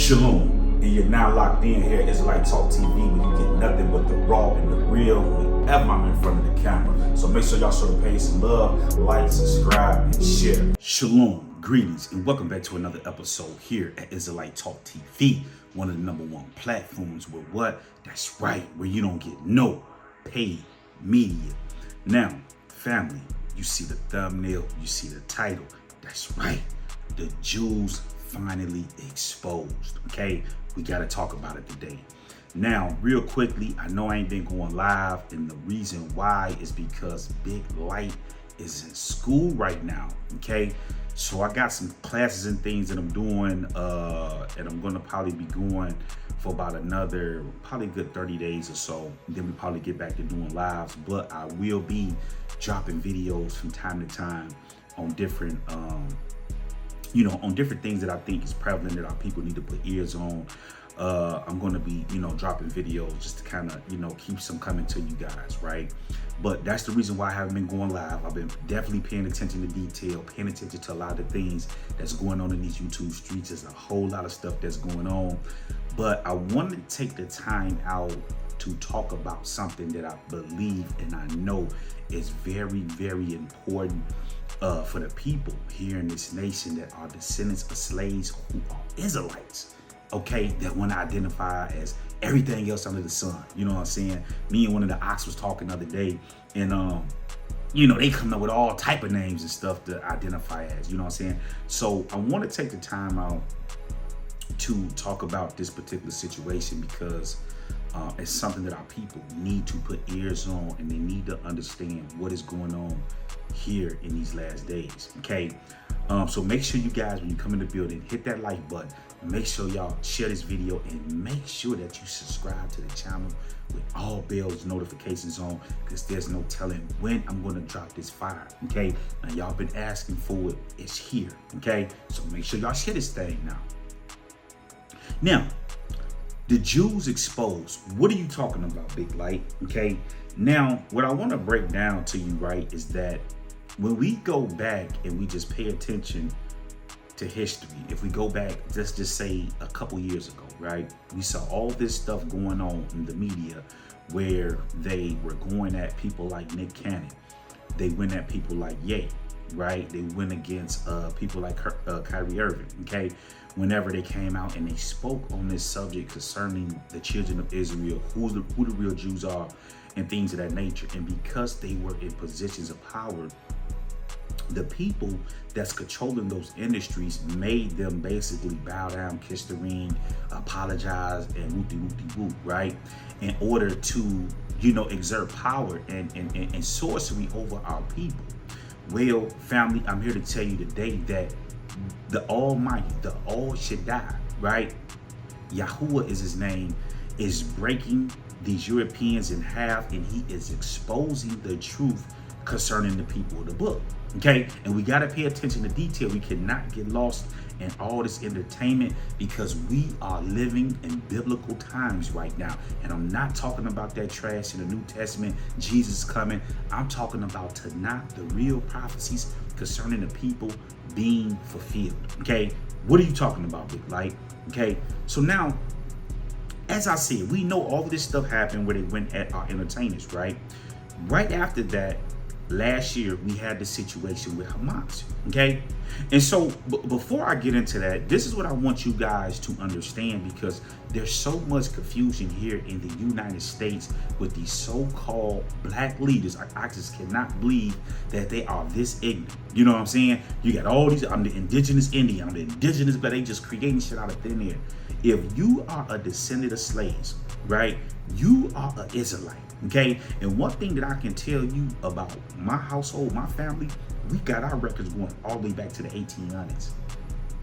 Shalom, and you're now locked in here at Israelite Talk TV, where you get nothing but the raw and the real whenever I'm in front of the camera. So make sure y'all show the page some love, like, subscribe, and share. Shalom, greetings, and welcome back to another episode here at Israelite Talk TV, one of the #1 platforms where what? That's right, where you don't get no paid media. Now, family, you see the thumbnail, you see the title. That's right, the Jews finally exposed. Okay, we got to talk about it today. Now, real quickly, I know I ain't been going live, and the reason why is because Big Light is in school right now. Okay, so I got some classes and things that I'm doing, and I'm gonna probably be going for about another probably good 30 days or so. And then we probably get back to doing lives, but I will be dropping videos from time to time on different on different things that I think is prevalent that our people need to put ears on. I'm going to be, dropping videos just to kind of, keep some coming to you guys, right? But that's the reason why I haven't been going live. I've been definitely paying attention to detail, paying attention to a lot of things that's going on in these YouTube streets. There's a whole lot of stuff that's going on. But I wanted to take the time out to talk about something that I believe and I know is very, very important for the people here in this nation that are descendants of slaves who are Israelites, okay, that want to identify as everything else under the sun. You know what I'm saying? Me and one of the ox was talking the other day, and they come up with all type of names and stuff to identify as, you know what I'm saying? So I want to take the time out to talk about this particular situation because it's something that our people need to put ears on, and they need to understand what is going on here in these last days. Okay, so make sure you guys, when you come in the building, hit that like button. Make sure y'all share this video, and make sure that you subscribe to the channel with all bells notifications on, because there's no telling when I'm going to drop this fire. Okay, now y'all been asking for it. It's here. Okay, so make sure y'all share this thing now. Now, the Jews exposed. What are you talking about, Big Light? Okay, now what I want to break down to you, right, is that when we go back and we just pay attention to history, if we go back, let's just say a couple years ago, right, we saw all this stuff going on in the media where they were going at people like Nick Cannon. They went at people like YAH, right? They went against people like Kyrie Irving, okay? Whenever they came out and they spoke on this subject concerning the children of Israel, who the real Jews are, and things of that nature. And because they were in positions of power, the people that's controlling those industries made them basically bow down, kiss the ring, apologize, and whoop-de-whoop-de-whoop, right? In order to, exert power and sorcery over our people. Well, family, I'm here to tell you today that the Almighty, the All Shaddai, right? Yahuwah is his name, is breaking these Europeans in half, and he is exposing the truth concerning the people of the book. Okay, and we got to pay attention to detail. We cannot get lost in all this entertainment because we are living in biblical times right now. And I'm not talking about that trash in the New Testament, Jesus coming. I'm talking about Tanakh, the real prophecies concerning the people being fulfilled. Okay, what are you talking about, Big Light? Okay, so now, as I said, we know all of this stuff happened where they went at our entertainers, right? Right after that, last year, we had the situation with Hamas, okay? And so before I get into that, this is what I want you guys to understand, because there's so much confusion here in the United States with these so-called black leaders. I just cannot believe that they are this ignorant. You know what I'm saying? You got all these, I'm the indigenous Indian, I'm the indigenous, but they just creating shit out of thin air. If you are a descendant of slaves, right, you are an Israelite. Okay, and one thing that I can tell you about my household, my family, we got our records going all the way back to the 1800s.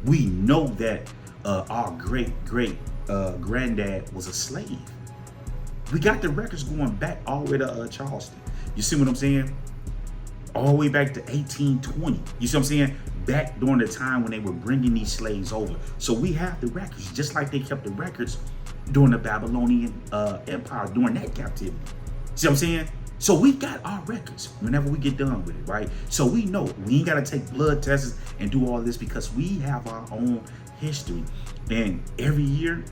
We know that our great granddad was a slave. We got the records going back all the way to Charleston. You see what I'm saying? All the way back to 1820. You see what I'm saying? Back during the time when they were bringing these slaves over. So we have the records, just like they kept the records during the Babylonian Empire, during that captivity. See what I'm saying? So we got our records whenever we get done with it, right? So we know we ain't got to take blood tests and do all this because we have our own history. And every year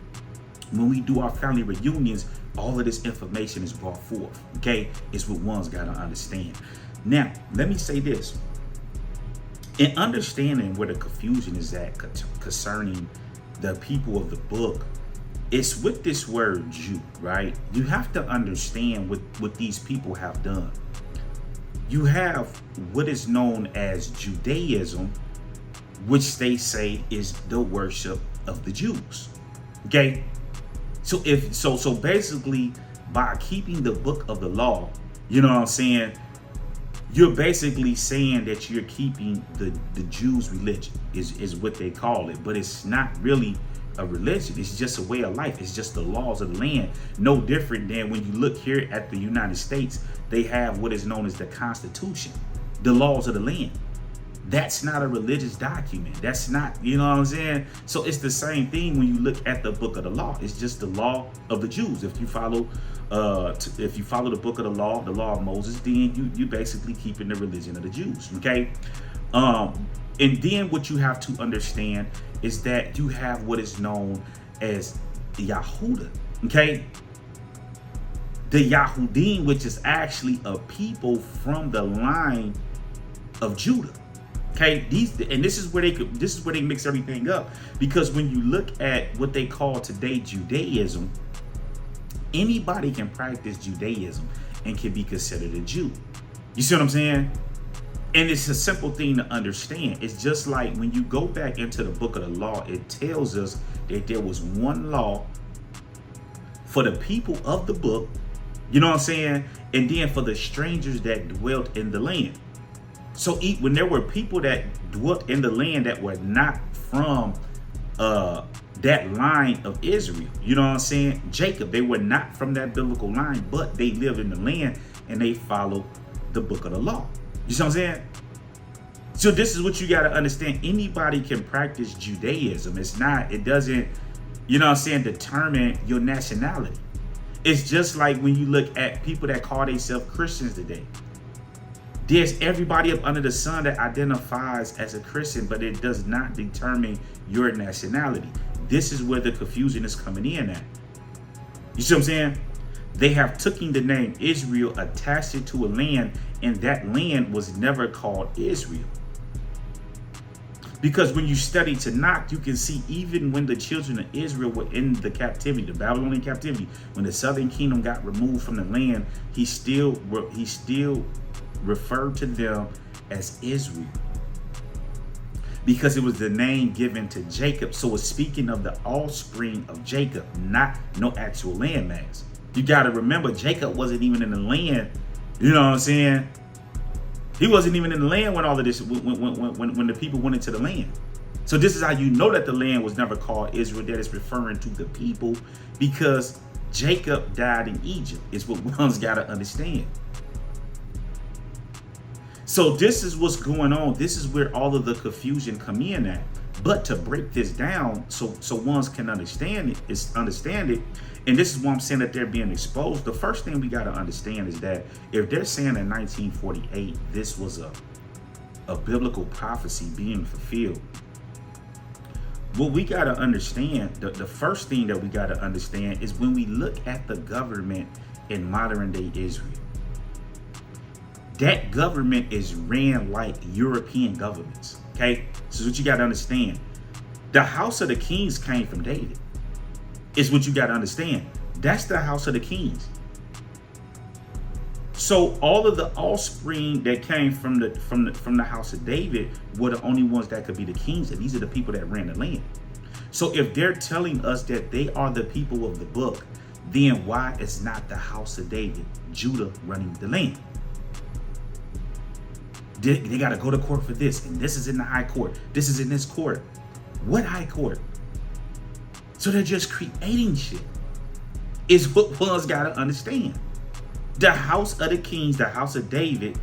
when we do our family reunions, all of this information is brought forth. Okay, it's what one's got to understand. Now, let me say this. In understanding where the confusion is at concerning the people of the book, it's with this word Jew, right? You have to understand what these people have done. You have what is known as Judaism, which they say is the worship of the Jews. Okay? So so basically, by keeping the book of the law, you know what I'm saying, you're basically saying that you're keeping the Jews' religion, is what they call it. But it's not really a religion. It's just a way of life. It's just the laws of the land. No different than when you look here at the United States, they have what is known as the Constitution, the laws of the land. That's not a religious document. That's not, you know what I'm saying? So it's the same thing when you look at the book of the law. It's just the law of the Jews. If you follow the book of the law of Moses, then you basically keeping the religion of the Jews. Okay. And then what you have to understand is that you have what is known as the Yahudah. Okay. The Yahudim, which is actually a people from the line of Judah. Okay, this is where they mix everything up, because when you look at what they call today Judaism, anybody can practice Judaism and can be considered a Jew. You see what I'm saying? And it's a simple thing to understand. It's just like when you go back into the book of the law, it tells us that there was one law for the people of the book, you know what I'm saying, and then for the strangers that dwelt in the land. So when there were people that dwelt in the land that were not from that line of Israel, you know what I'm saying, Jacob, they were not from that biblical line, but they lived in the land and they followed the book of the law. You see what I'm saying? So this is what you got to understand. Anybody can practice Judaism. It doesn't, you know what I'm saying, determine your nationality. It's just like when you look at people that call themselves Christians today. There's everybody up under the sun that identifies as a Christian, but it does not determine your nationality. This is where the confusion is coming in at. You see what I'm saying? They have taken the name Israel, attached it to a land, and that land was never called Israel. Because when you study Tanakh, you can see even when the children of Israel were in the captivity, the Babylonian captivity, when the southern kingdom got removed from the land, he still referred to them as Israel, because it was the name given to Jacob. So it's speaking of the offspring of Jacob, not no actual landmass. You got to remember, Jacob wasn't even in the land. You know what I'm saying? He wasn't even in the land when all of this, when the people went into the land. So this is how you know that the land was never called Israel, that it's referring to the people, because Jacob died in Egypt, is what one's got to understand. So this is what's going on. This is where all of the confusion come in at. But to break this down so ones can understand it, and this is why I'm saying that they're being exposed. The first thing we got to understand is that if they're saying in 1948 this was a biblical prophecy being fulfilled, what we got to understand, the first thing that we got to understand is when we look at the government in modern day Israel, that government is ran like European governments. Okay, this is what you got to understand. The house of the kings came from David. Is what you got to understand. That's the house of the kings. So all of the offspring that came from the house of David were the only ones that could be the kings, and these are the people that ran the land. So if they're telling us that they are the people of the book, then why is not the house of David, Judah, running the land? They got to go to court for this, and this is in the high court. This is in this court. What high court? So they're just creating shit, is what one's got to understand. The house of the kings, the house of David,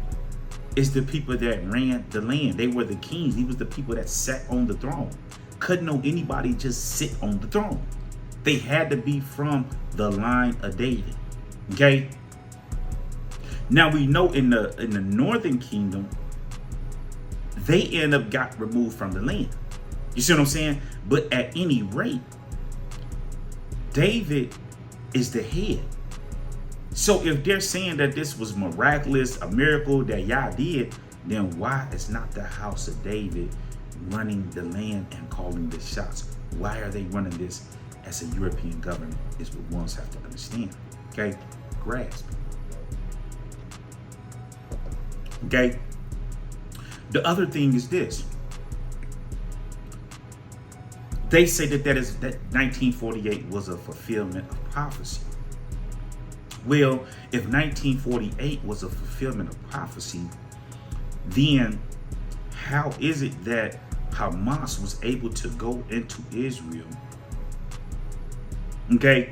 is the people that ran the land. They were the kings. He was the people that sat on the throne. Couldn't know anybody just sit on the throne. They had to be from the line of David. Okay? Now we know in the northern kingdom, they end up got removed from the land. You see what I'm saying? But at any rate, David is the head. So if they're saying that this was miraculous, a miracle that YAH did, then why is not the house of David running the land and calling the shots? Why are they running this as a European government? Is what ones have to understand. Okay? Grasp. Okay? The other thing is this. They say that 1948 was a fulfillment of prophecy. Well, if 1948 was a fulfillment of prophecy, then how is it that Hamas was able to go into Israel, okay,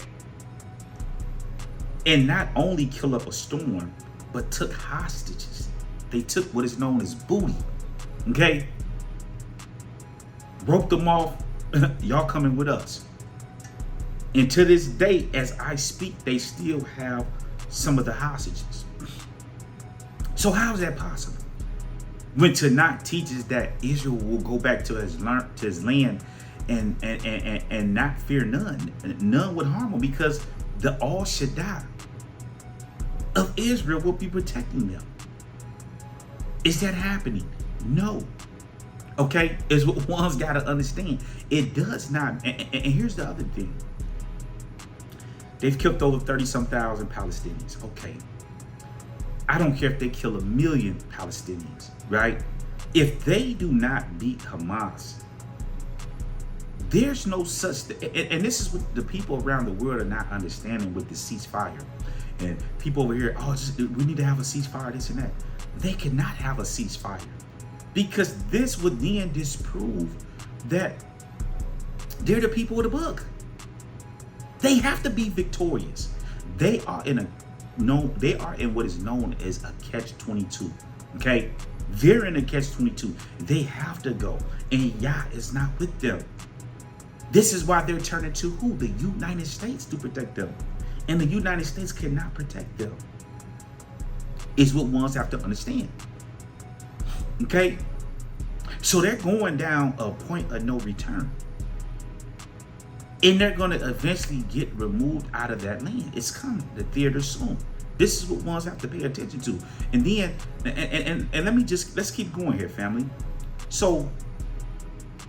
and not only kill up a storm, but took hostages? They took what is known as booty, okay? Roped them off. Y'all coming with us. And to this day, as I speak, they still have some of the hostages. So how is that possible? When Tanakh teaches that Israel will go back to his land and not fear none. None would harm him, because the Al Shaddai of Israel will be protecting them. Is that happening? No. Okay? Is what one's got to understand. It does not. And here's the other thing. They've killed over 30-some thousand Palestinians. Okay. I don't care if they kill 1 million Palestinians, right? If they do not beat Hamas, there's no such and this is what the people around the world are not understanding with the ceasefire. And people over here, we need to have a ceasefire, this and that. They cannot have a ceasefire, because this would then disprove that they're the people of the book. They have to be victorious. They are in what is known as a catch-22. Okay? They're in a catch-22. They have to go. And YAH is not with them. This is why they're turning to who? The United States to protect them. And the United States cannot protect them. Is what ones have to understand. Okay? So they're going down a point of no return. And they're going to eventually get removed out of that land. It's coming. The theater soon. This is what ones have to pay attention to. And then, and let's keep going here, family. So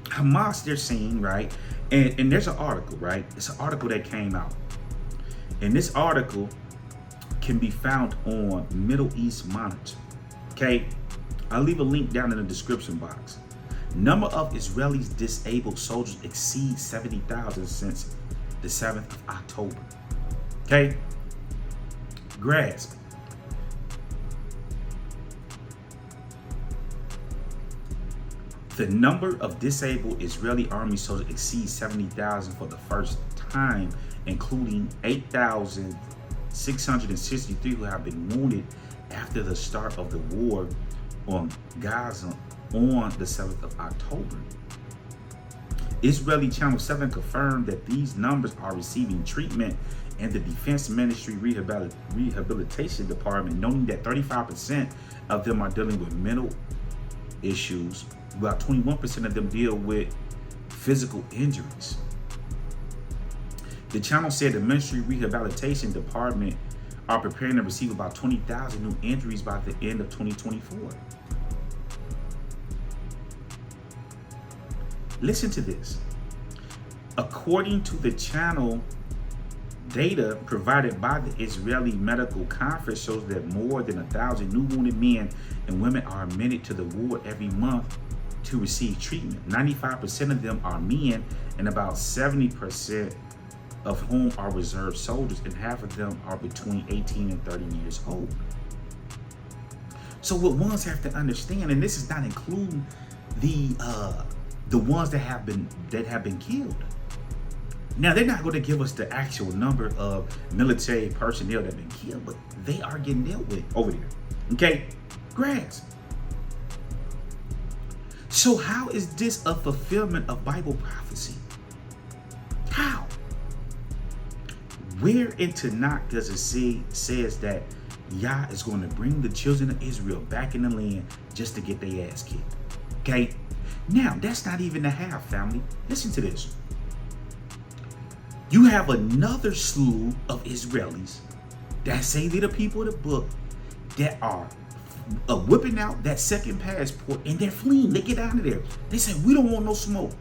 Hamas, they're saying, right? And there's an article, right? It's an article that came out. And this article can be found on Middle East Monitor. Okay? I'll leave a link down in the description box. Number of Israelis disabled soldiers exceeds 70,000 since the 7th of October. Okay? Grasp. The number of disabled Israeli army soldiers exceeds 70,000 for the first time, including 8,663 who have been wounded after the start of the war on Gaza on the 7th of October. Israeli Channel 7 confirmed that these numbers are receiving treatment in the Defense Ministry Rehabilitation Department, noting that 35% of them are dealing with mental issues, while 21% of them deal with physical injuries. The channel said the Ministry Rehabilitation Department are preparing to receive about 20,000 new injuries by the end of 2024. Listen to this. According to the channel, data provided by the Israeli Medical Conference shows that more than 1,000 new wounded men and women are admitted to the ward every month to receive treatment. 95% of them are men, and about 70% of whom are reserve soldiers, and half of them are between 18 and 30 years old. So what ones have to understand, and this is not including the ones that have been killed. Now, they're not going to give us the actual number of military personnel that have been killed, but they are getting dealt with over there. Okay? Grasp. So how is this a fulfillment of Bible prophecy? How? Where in Tanakh does it says that YAH is going to bring the children of Israel back in the land just to get their ass kicked? Okay? Now, that's not even the half, family. Listen to this. You have another slew of Israelis that say they're the people of the book that are whipping out that second passport and they're fleeing. They get out of there. They say, we don't want no smoke.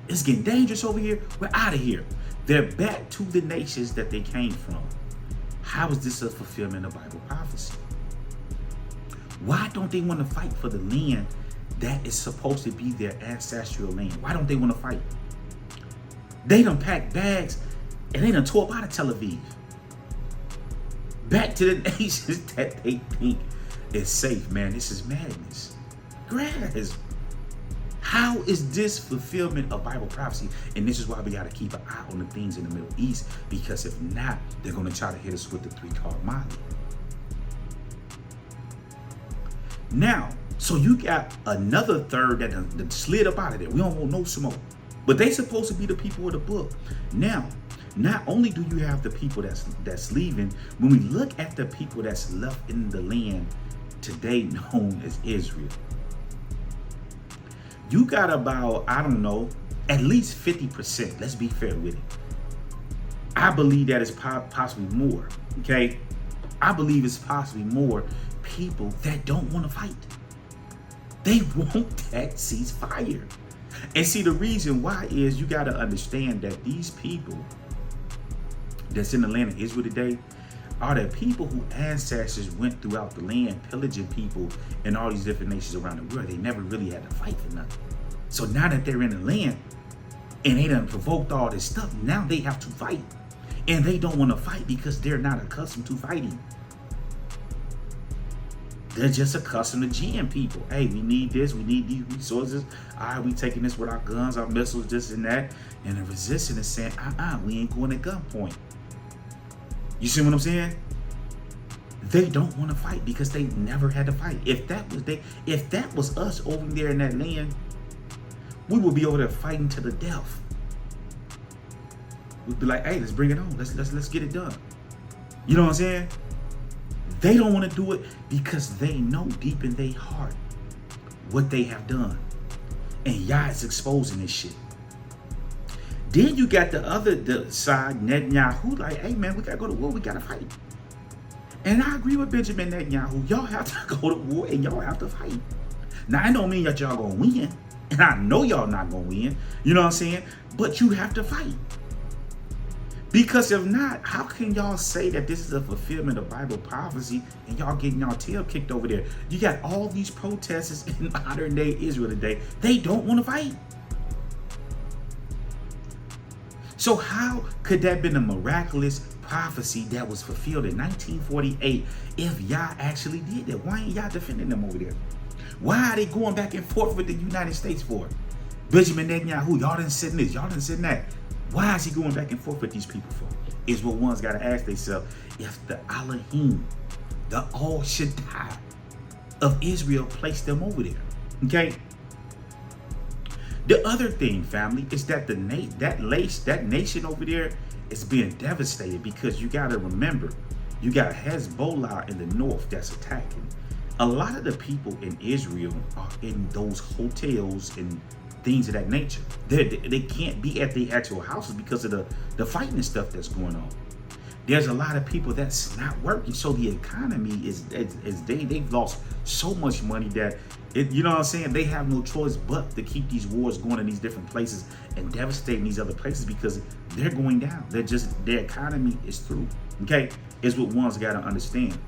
It's getting dangerous over here. We're out of here. They're back to the nations that they came from. How is this a fulfillment of Bible prophecy? Why don't they want to fight for the land that is supposed to be their ancestral land? Why don't they want to fight? They done packed bags and they done tore up out of Tel Aviv. Back to the nations that they think is safe, man. This is madness. Grass. How is this fulfillment of Bible prophecy? And this is why we got to keep an eye on the things in the Middle East, because if not, they're going to try to hit us with the 3-card Mali. Now, so you got another third that slid up out of there. We don't want no smoke. But they supposed to be the people of the book. Now, not only do you have the people that's leaving, when we look at the people that's left in the land today known as Israel, you got about, I don't know, at least 50%. Let's be fair with it. I believe that is possibly more, okay? I believe it's possibly more people that don't want to fight. They want that ceasefire. And see, the reason why is you got to understand that these people that's in the land of Israel today are the people whose ancestors went throughout the land pillaging people in all these different nations around the world. They never really had to fight for nothing. So now that they're in the land and they done provoked all this stuff, now they have to fight. And they don't want to fight because they're not accustomed to fighting. They're just accustomed to jamming people. Hey, we need this, we need these resources. All right, we taking this with our guns, our missiles, this and that. And the resistance is saying, we ain't going at gunpoint. You see what I'm saying? They don't want to fight because they never had to fight. If that was us over there in that land, we would be over there fighting to the death. We'd be like, hey, let's bring it on. Let's get it done. You know what I'm saying? They don't want to do it because they know deep in their heart what they have done. And YAH is exposing this shit. Then you got the side, Netanyahu, like, hey man, we gotta go to war, we gotta fight. And I agree with Benjamin Netanyahu. Y'all have to go to war and y'all have to fight. Now, I don't mean that y'all gonna win. And I know y'all not gonna win. You know what I'm saying? But you have to fight. Because if not, how can y'all say that this is a fulfillment of Bible prophecy and y'all getting y'all tail kicked over there? You got all these protesters in modern day Israel today. They don't want to fight. So how could that have been a miraculous prophecy that was fulfilled in 1948 if YAH actually did that? Why ain't y'all defending them over there? Why are they going back and forth with the United States for? Benjamin Netanyahu, y'all didn't sit in this, y'all didn't sit in that. Why is he going back and forth with these people for? Is what one's got to ask themselves. If the Elohim, the All Shaddai of Israel placed them over there, okay? The other thing, family, is that that nation over there is being devastated because you got to remember, you got Hezbollah in the north that's attacking. A lot of the people in Israel are in those hotels and things of that nature. They can't be at the actual houses because of the fighting and stuff that's going on. There's a lot of people that's not working, so the economy is they've lost so much money that you know what I'm saying, they have no choice but to keep these wars going in these different places and devastating these other places because they're going down. Their economy is through. Okay, is what one's got to understand.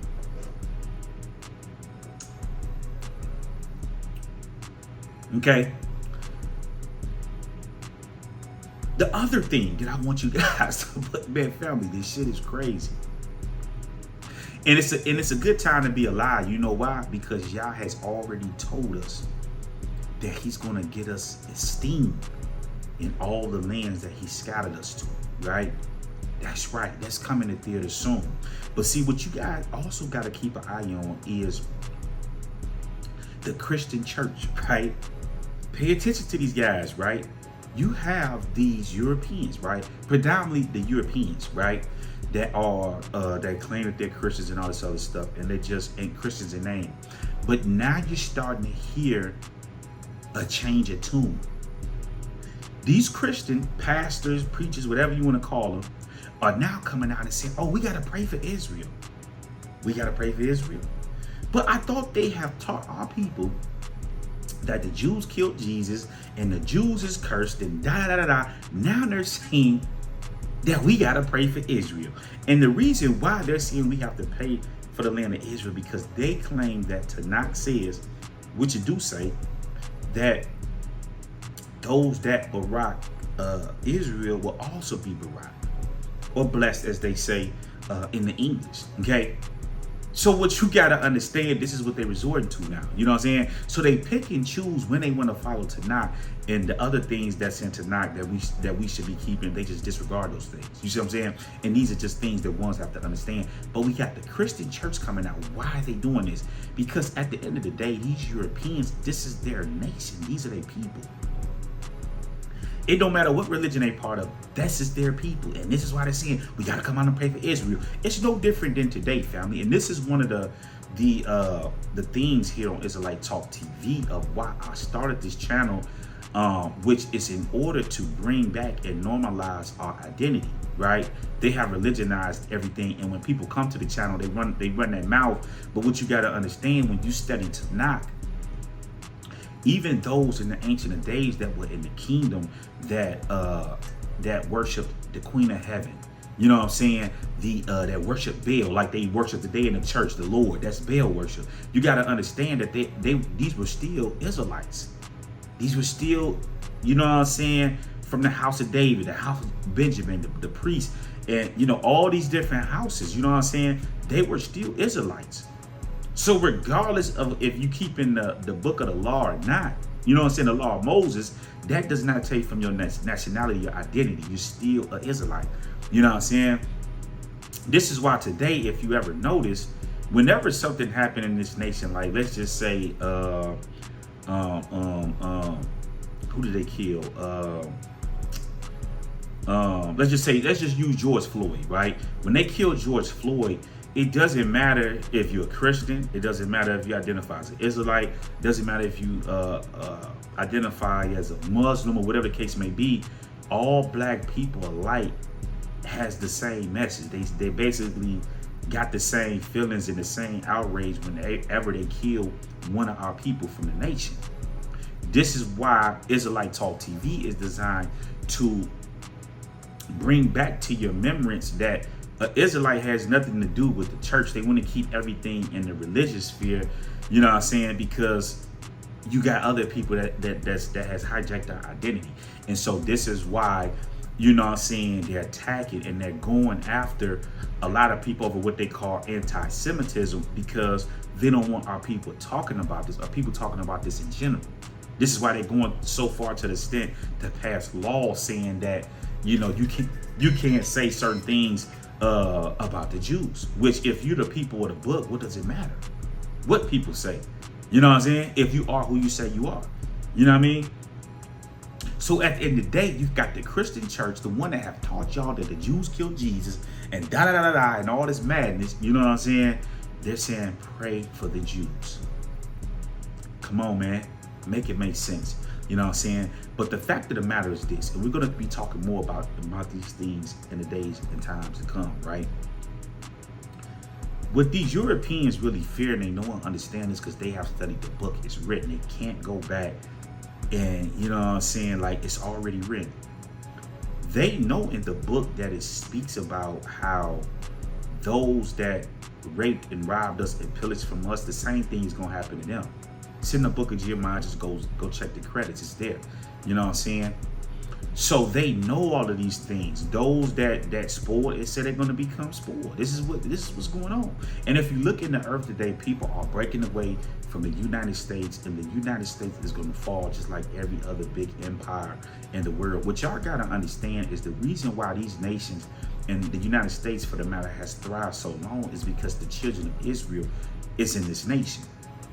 Okay. The other thing that I want you guys to put, man, family, this shit is crazy. And it's a good time to be alive. You know why? Because YAH has already told us that he's going to get us esteem in all the lands that he scattered us to, right? That's right. That's coming to theater soon. But see, what you guys also got to keep an eye on is the Christian church, right? Pay attention to these guys, right? You have these Europeans, right? Predominantly the Europeans, right? That are that claim that they're Christians and all this other stuff, and they just ain't Christians in name. But now you're starting to hear a change of tune. These Christian pastors, preachers, whatever you want to call them, are now coming out and saying, oh, we got to pray for Israel. We got to pray for Israel. But I thought they have taught our people that the Jews killed Jesus and the Jews is cursed and da-da-da-da. Now they're saying that we got to pray for Israel. And the reason why they're saying we have to pray for the land of Israel, because they claim that Tanakh says, which it do say, that those that Barak Israel will also be Barak, or blessed, as they say in the English. Okay, so what you gotta understand, this is what they're resorting to now. You know what I'm saying? So they pick and choose when they want to follow Tanakh, and the other things that's in Tanakh that we should be keeping, they just disregard those things. You see what I'm saying? And these are just things that ones have to understand. But we got the Christian church coming out. Why are they doing this? Because at the end of the day, these Europeans, this is their nation. These are their people. It don't matter what religion they part of. This is their people. And this is why they're saying, we got to come out and pray for Israel. It's no different than today, family. And this is one of the themes here on Israelite Talk TV of why I started this channel, which is in order to bring back and normalize our identity, right? They have religionized everything. And when people come to the channel, they run their mouth. But what you got to understand, when you study Tanakh, even those in the ancient days that were in the kingdom that worshiped the Queen of Heaven, you know what I'm saying? That worship Baal, like they worship today in the church, the Lord. That's Baal worship. You got to understand that these were still Israelites. These were still, you know what I'm saying, from the house of David, the house of Benjamin, the priest, and you know all these different houses. You know what I'm saying? They were still Israelites. So regardless of if you keep in the book of the law or not, you know what I'm saying, the law of Moses, that does not take from your nationality, your identity. You're still an Israelite. You know what I'm saying? This is why today, if you ever notice, whenever something happened in this nation, like let's just say, who did they kill? Let's just use George Floyd, right? When they killed George Floyd, it doesn't matter if you're a Christian. It doesn't matter if you identify as an Israelite. It doesn't matter if you identify as a Muslim or whatever the case may be. All black people alike has the same message. They basically got the same feelings and the same outrage whenever they kill one of our people from the nation. This is why Israelite Talk TV is designed to bring back to your remembrance that an Israelite has nothing to do with the church. They want to keep everything in the religious sphere, you know what I'm saying? Because you got other people that has hijacked our identity. And so this is why, you know what I'm saying, they're attacking and they're going after a lot of people over what they call anti-Semitism, because they don't want our people talking about this, or people talking about this in general. This is why they're going so far to the extent to pass laws saying that, you know, you can't say certain things about the Jews, which if you're the people of the book, what does it matter what people say? You know what I'm saying? If you are who you say you are, you know what I mean? So at the end of the day, you've got the Christian church, the one that have taught y'all that the Jews killed Jesus and da-da-da-da-da and all this madness, you know what I'm saying? They're saying pray for the Jews. Come on, man. Make it make sense. You know what I'm saying? But the fact of the matter is this, and we're going to be talking more about these things in the days and times to come, right? What these Europeans really fear, and they don't understand this because they have studied the book. It's written. They can't go back and, you know what I'm saying, like it's already written. They know in the book that it speaks about how those that raped and robbed us and pillaged from us, the same thing is going to happen to them. It's in the book of Jeremiah. Just go check the credits. It's there. You know what I'm saying? So they know all of these things. Those that spoiled, it said they're going to become spoiled. This is what's going on. And if you look in the earth today, people are breaking away from the United States, and the United States is going to fall just like every other big empire in the world. What y'all got to understand is the reason why these nations, and the United States for the matter, has thrived so long is because the children of Israel is in this nation,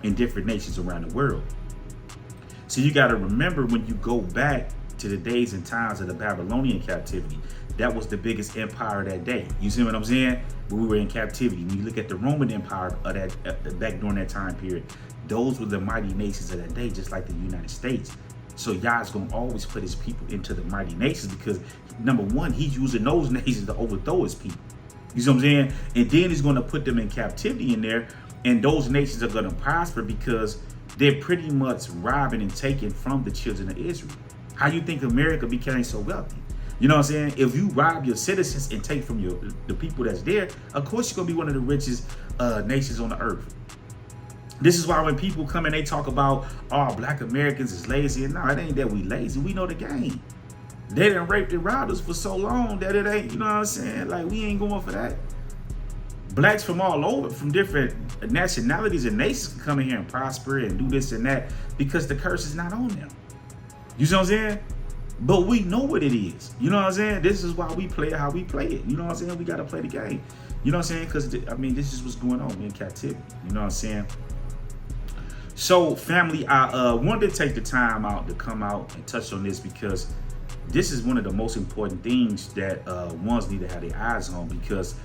in different nations around the world. So you got to remember, when you go back to the days and times of the Babylonian captivity, that was the biggest empire of that day. You see what I'm saying? When we were in captivity. When you look at the Roman Empire of that back during that time period, those were the mighty nations of that day, just like the United States. So YAH is going to always put his people into the mighty nations because, number one, he's using those nations to overthrow his people. You see what I'm saying? And then he's going to put them in captivity in there, and those nations are going to prosper because they're pretty much robbing and taking from the children of Israel. How you think America became so wealthy? You know what I'm saying? If you rob your citizens and take from the people that's there, of course you're going to be one of the richest nations on the earth. This is why when people come and they talk about, oh, black Americans is lazy. And no, it ain't that we lazy. We know the game. They done raped and robbed us for so long that it ain't, you know what I'm saying? Like, we ain't going for that. Blacks from all over, from different nationalities and nations can come in here and prosper and do this and that because the curse is not on them. You see what I'm saying? But we know what it is. You know what I'm saying? This is why we play it how we play it. You know what I'm saying? We got to play the game. You know what I'm saying? Because, I mean, this is what's going on in captivity. You know what I'm saying? So, family, I wanted to take the time out to come out and touch on this because this is one of the most important things that ones need to have their eyes on, because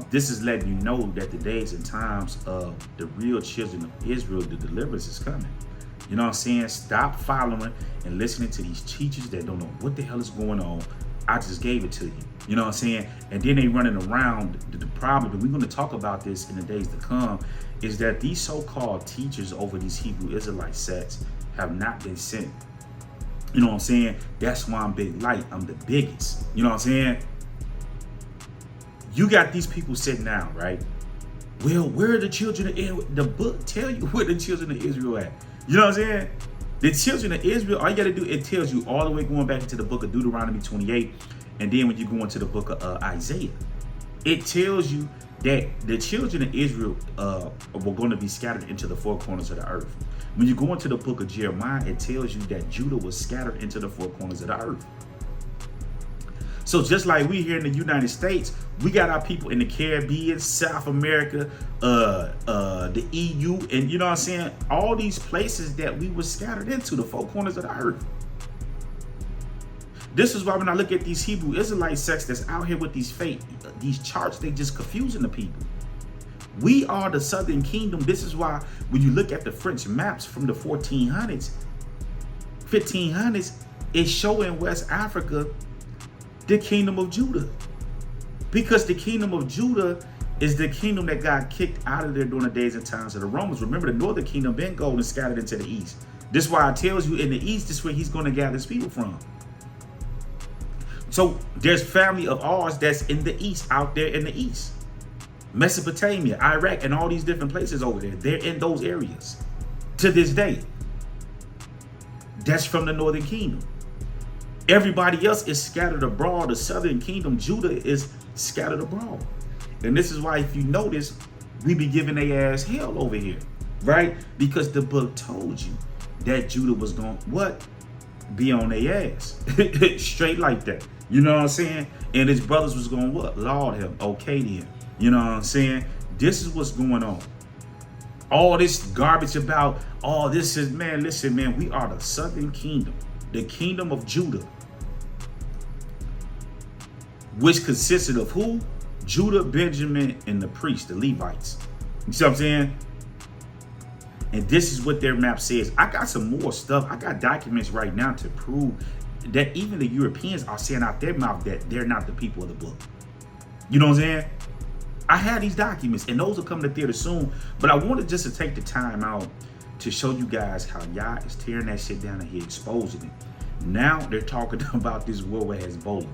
this is letting you know that the days and times of the real children of Israel, the deliverance is coming. You know what I'm saying? Stop following and listening to these teachers that don't know what the hell is going on. I just gave it to you. You know what I'm saying? And then they running around. The problem, and we're going to talk about this in the days to come, is that these so-called teachers over these Hebrew Israelite sects have not been sent. You know what I'm saying? That's why I'm Big Light. I'm the biggest. You know what I'm saying? You got these people sitting down, right? Well, where are the children of Israel? The book tell you where the children of Israel at. You know what I'm saying? The children of Israel, all you got to do, it tells you all the way going back into the book of Deuteronomy 28. And then when you go into the book of Isaiah, it tells you that the children of Israel were going to be scattered into the four corners of the earth. When you go into the book of Jeremiah, it tells you that Judah was scattered into the four corners of the earth. So just like we here in the United States, we got our people in the Caribbean, South America, the EU, and you know what I'm saying? All these places that we were scattered into, the four corners of the earth. This is why when I look at these Hebrew Israelite sects that's out here with these these charts, they just confusing the people. We are the Southern Kingdom. This is why when you look at the French maps from the 1400s, 1500s, it's showing West Africa the kingdom of Judah. Because the kingdom of Judah is the kingdom that got kicked out of there during the days and times of the Romans. Remember, the northern kingdom been golden and scattered into the east. This is why it tells you in the east, this is where he's going to gather his people from. So there's family of ours that's in the east, out there in the east. Mesopotamia, Iraq, and all these different places over there. They're in those areas to this day. That's from the northern kingdom. Everybody else is scattered abroad. The southern kingdom, Judah, is scattered abroad. And this is why, if you notice, we be giving their ass hell over here, right? Because the book told you that Judah was going to, what? Be on their ass. Straight like that. You know what I'm saying? And his brothers was going to what? Laud him, okay him. You know what I'm saying? This is what's going on. All this garbage about, all this is, man, listen, man, we are the southern kingdom, the kingdom of Judah, which consisted of who? Judah, Benjamin, and the priests, the Levites. You see what I'm saying? And this is what their map says. I got some more stuff. I got documents right now to prove that even the Europeans are saying out their mouth that they're not the people of the book. You know what I'm saying? I had these documents, and those will come to theater soon. But I wanted just to take the time out to show you guys how YAH is tearing that shit down and he exposing it. Now they're talking about this war with Hezbollah.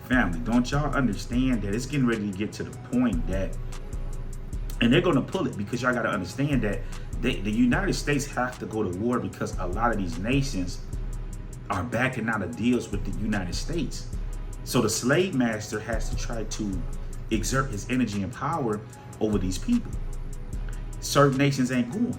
Family, don't y'all understand that it's getting ready to get to the point that, and they're going to pull it, because y'all got to understand that the United States have to go to war because a lot of these nations are backing out of deals with the United States. So the slave master has to try to exert his energy and power over these people. Certain nations ain't going.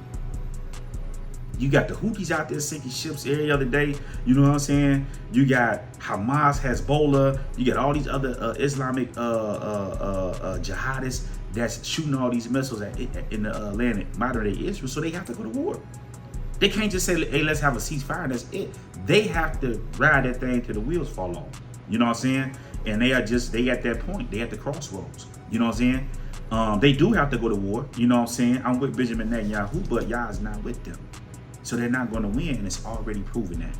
You got the Houthis out there sinking ships every other day. You know what I'm saying? You got Hamas, Hezbollah. You got all these other Islamic jihadists that's shooting all these missiles in the land of modern day Israel. So they have to go to war. They can't just say, hey, let's have a ceasefire and that's it. They have to ride that thing till the wheels fall off. You know what I'm saying? And they at that point. They at the crossroads. You know what I'm saying? They do have to go to war. You know what I'm saying? I'm with Benjamin Netanyahu, but YAH is not with them. So they're not going to win, and it's already proven that.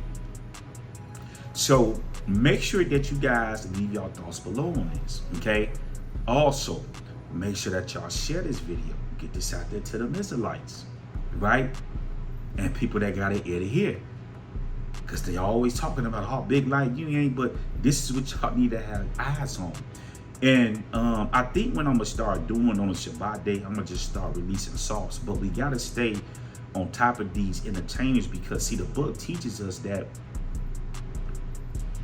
So make sure that you guys leave y'all thoughts below on this, okay? Also, make sure that y'all share this video. Get this out there to them Israelites, right? And people that got an ear to hear. Because they always talking about how big like you ain't, but this is what y'all need to have eyes on. And I think when I'm going to start doing on a Shabbat day, I'm going to just start releasing sauce. But we got to stay on top of these entertainers because, see, the book teaches us that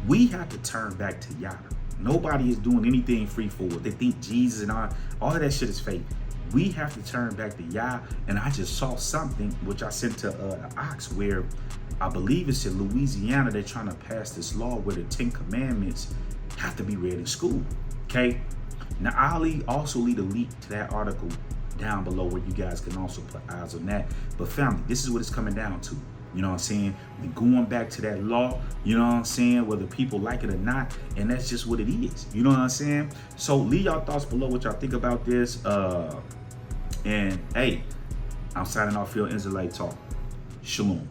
we have to turn back to YAH. Nobody is doing anything free forward. They think Jesus and all of that shit is fake. We have to turn back to YAH. And I just saw something which I sent to Ox, where I believe it's in Louisiana. They're trying to pass this law where the 10 Commandments have to be read in school. Okay. Now I'll also leave a link to that article down below where you guys can also put eyes on that. But family, this is what it's coming down to. You know what I'm saying? We're going back to that law, you know what I'm saying? Whether people like it or not, and that's just what it is. You know what I'm saying? So leave y'all thoughts below what y'all think about this. And hey, I'm signing off here on Israelite Talk. Shalom.